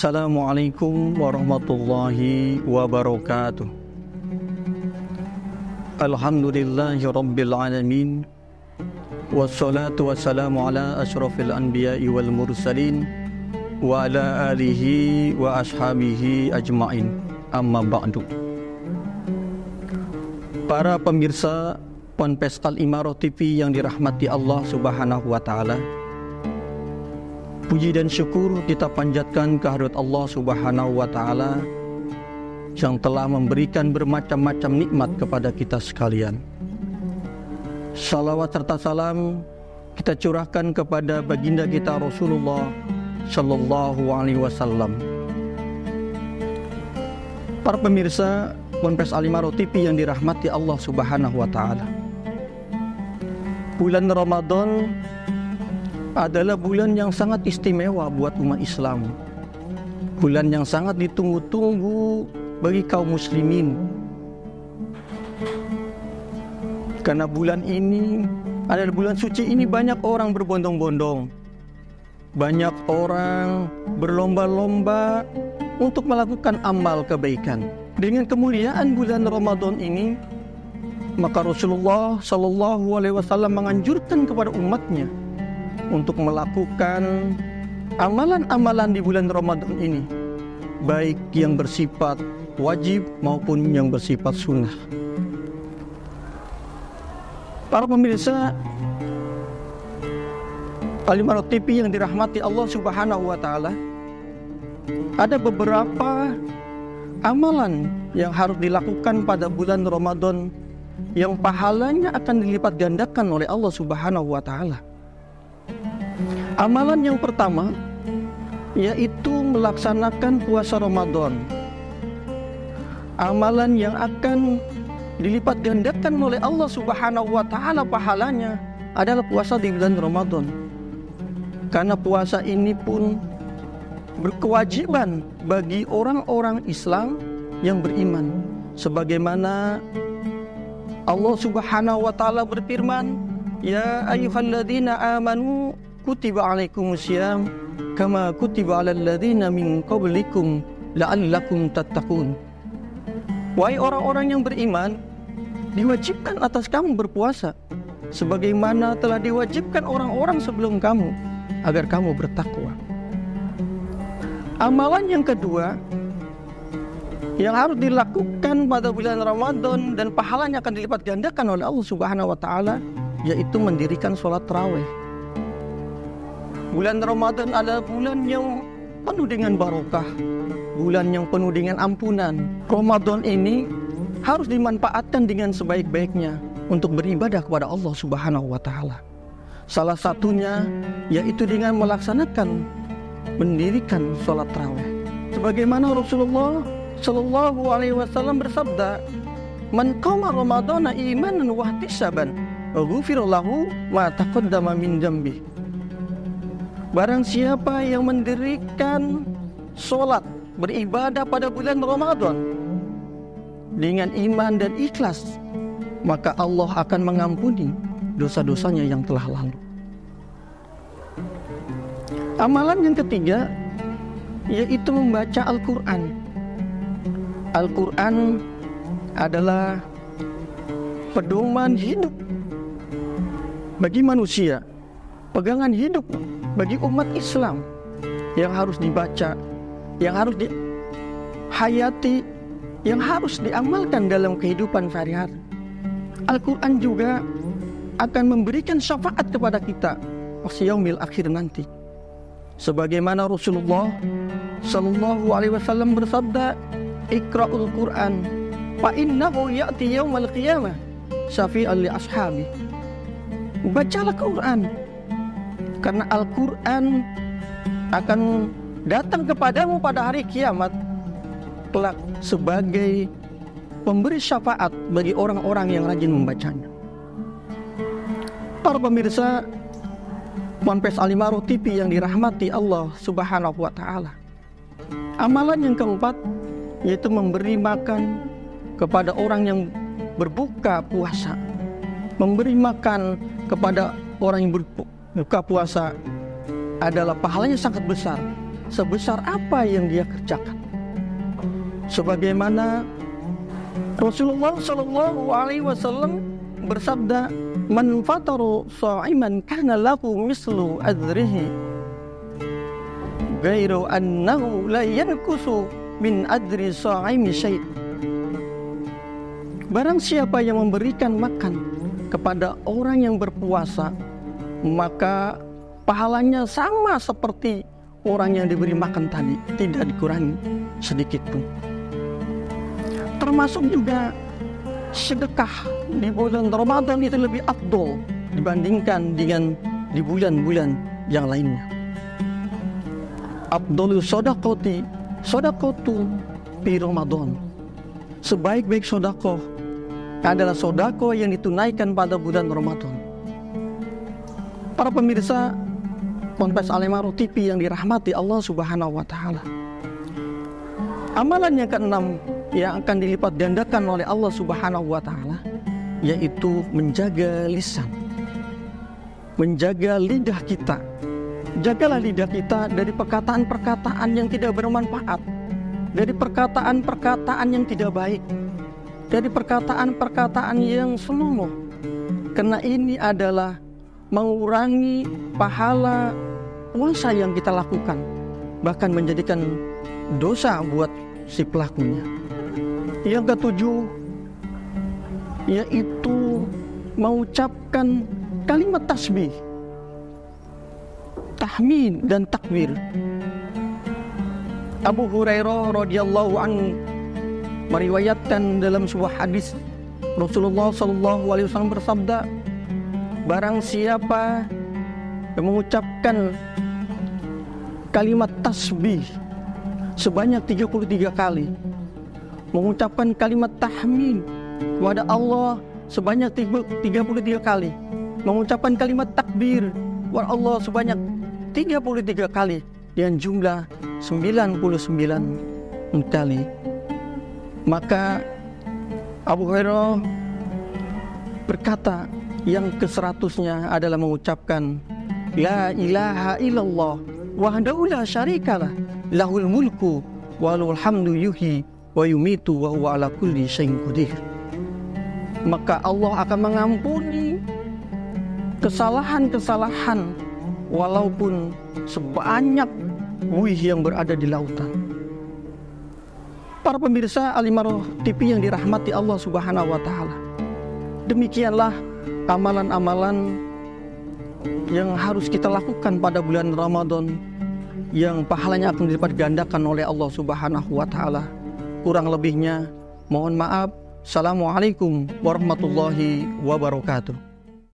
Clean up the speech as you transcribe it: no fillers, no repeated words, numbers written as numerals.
Assalamualaikum warahmatullahi wabarakatuh. Alhamdulillahi rabbil alamin. Wassalatu wassalamu ala asyrafil anbiya'i wal mursalin wa ala alihi wa ashabihi ajma'in. Amma ba'du. Para pemirsa Ponpes Al-Imarah TV yang dirahmati Allah Subhanahu wa taala. Puji dan syukur kita panjatkan kehadirat Allah Subhanahu wa taala yang telah memberikan bermacam-macam nikmat kepada kita sekalian. Salawat serta salam kita curahkan kepada baginda kita Rasulullah sallallahu alaihi wasallam. Para pemirsa Ponpes Al-Imarah TV yang dirahmati Allah Subhanahu wa taala. Bulan Ramadan adalah bulan yang sangat istimewa buat umat Islam. Bulan yang sangat ditunggu-tunggu bagi kaum muslimin. Karena bulan ini adalah bulan suci ini, banyak orang berbondong-bondong. Banyak orang berlomba-lomba untuk melakukan amal kebaikan. Dengan kemuliaan bulan Ramadan ini, maka Rasulullah Shallallahu Alaihi Wasallam menganjurkan kepada umatnya untuk melakukan amalan-amalan di bulan Ramadan ini, baik yang bersifat wajib maupun yang bersifat sunnah. Para pemirsa Al-Imarah TV yang dirahmati Allah Subhanahu wa taala, ada beberapa amalan yang harus dilakukan pada bulan Ramadan yang pahalanya akan dilipat gandakan oleh Allah Subhanahu wa taala. Amalan yang pertama yaitu melaksanakan puasa Ramadan. Amalan yang akan dilipat gandakan oleh Allah Subhanahu wa taala pahalanya adalah puasa di bulan Ramadan. Karena puasa ini pun berkewajiban bagi orang-orang Islam yang beriman. Sebagaimana Allah Subhanahu wa taala berfirman, "Ya ayyuhalladzina amanu kutiba alaikumusiyam kama kutiba alal ladzina min qablikum la'allakum tattaqun." Wahai orang-orang yang beriman, diwajibkan atas kamu berpuasa sebagaimana telah diwajibkan orang-orang sebelum kamu agar kamu bertakwa. Amalan yang kedua yang harus dilakukan pada bulan Ramadan dan pahalanya akan dilipat gandakan oleh Allah Subhanahu wa taala yaitu mendirikan sholat tarawih. Bulan Ramadan adalah bulan yang penuh dengan barokah, bulan yang penuh dengan ampunan. Ramadan ini harus dimanfaatkan dengan sebaik-baiknya untuk beribadah kepada Allah Subhanahu wa taala. Salah satunya yaitu dengan melaksanakan mendirikan sholat tarawih. Sebagaimana Rasulullah Shallallahu alaihi wasallam bersabda, "Man qama Ramadhana imanan wa ihtisaban, ghufira lahu ma taqaddama min dzambi." Barang siapa yang mendirikan sholat beribadah pada bulan Ramadan dengan iman dan ikhlas, maka Allah akan mengampuni dosa-dosanya yang telah lalu. Amalan yang ketiga yaitu membaca Al-Quran. Al-Quran adalah pedoman hidup bagi manusia, pegangan hidup bagi umat Islam yang harus dibaca, yang harus dihayati, yang harus diamalkan dalam kehidupan sehari-hari. Al-Quran juga akan memberikan syafaat kepada kita di yaumil akhir nanti. Sebagaimana Rasulullah Sallallahu Alaihi Wasallam bersabda, "Iqra'ul Quran, fa innahu ya'ti yaumal qiyamah syafi'an li ashabi." Bacalah Quran, karena Al-Quran akan datang kepadamu pada hari kiamat kelak sebagai pemberi syafaat bagi orang-orang yang rajin membacanya. Para pemirsa Ponpes Al-Imarah TV yang dirahmati Allah Subhanahu wa taala. Amalan yang keempat yaitu memberi makan kepada orang yang berbuka puasa. Memberi makan kepada orang yang berbuka puasa adalah pahalanya sangat besar. sebesar apa yang dia kerjakan. Sebagaimana Rasulullah Shallallahu Alaihi Wasallam bersabda, "Man fataru sha'iman kana lahu mislu ajrihi, ghairu annahu la yankusu min ajri sha'imi syai'." Barang siapa yang memberikan makan kepada orang yang berpuasa, maka pahalanya sama seperti orang yang diberi makan tadi, tidak dikurangi sedikit pun. Termasuk juga sedekah di bulan Ramadan itu lebih afdol dibandingkan dengan di bulan-bulan yang lainnya. Afdolus shadaqati shadaqatu fi Ramadan. Sebaik-baik sedekah adalah sedekah yang ditunaikan pada bulan Ramadan. Para pemirsa Ponpes Al-Imarah TV yang dirahmati Allah Subhanahu wa taala. Amalan yang keenam yang akan dilipat gandakan oleh Allah Subhanahu wa taala yaitu menjaga lisan. Menjaga lidah kita. Jagalah lidah kita dari perkataan-perkataan yang tidak bermanfaat, dari perkataan-perkataan yang tidak baik, dari perkataan-perkataan yang senonoh. Karena ini adalah mengurangi pahala puasa yang kita lakukan, bahkan menjadikan dosa buat si pelakunya. Yang ketujuh yaitu mengucapkan kalimat tasbih, tahmid dan takbir. Abu Hurairah radhiyallahu anhu meriwayatkan dalam sebuah hadis Rasulullah sallallahu alaihi wasallam bersabda, barang siapa yang mengucapkan kalimat tasbih sebanyak 33 kali, mengucapkan kalimat tahmid kepada Allah sebanyak 33 kali, mengucapkan kalimat takbir kepada Allah sebanyak 33 kali, dengan jumlah 99 kali, maka Abu Hurairah berkata, yang ke-100-nya adalah mengucapkan La ilaha illallah wahdahu la syarikalah lahul mulku wa lahul hamdu yuhyi wa yumitu wa huwa ala kulli syai'in qadir. Maka Allah akan mengampuni kesalahan-kesalahan walaupun sebanyak buih yang berada di lautan. Para pemirsa Al-Imarah TV yang dirahmati Allah Subhanahu wa taala, demikianlah amalan-amalan yang harus kita lakukan pada bulan Ramadan yang pahalanya akan dilipat gandakan oleh Allah Subhanahu wa taala. Kurang lebihnya mohon maaf. Assalamualaikum warahmatullahi wabarakatuh.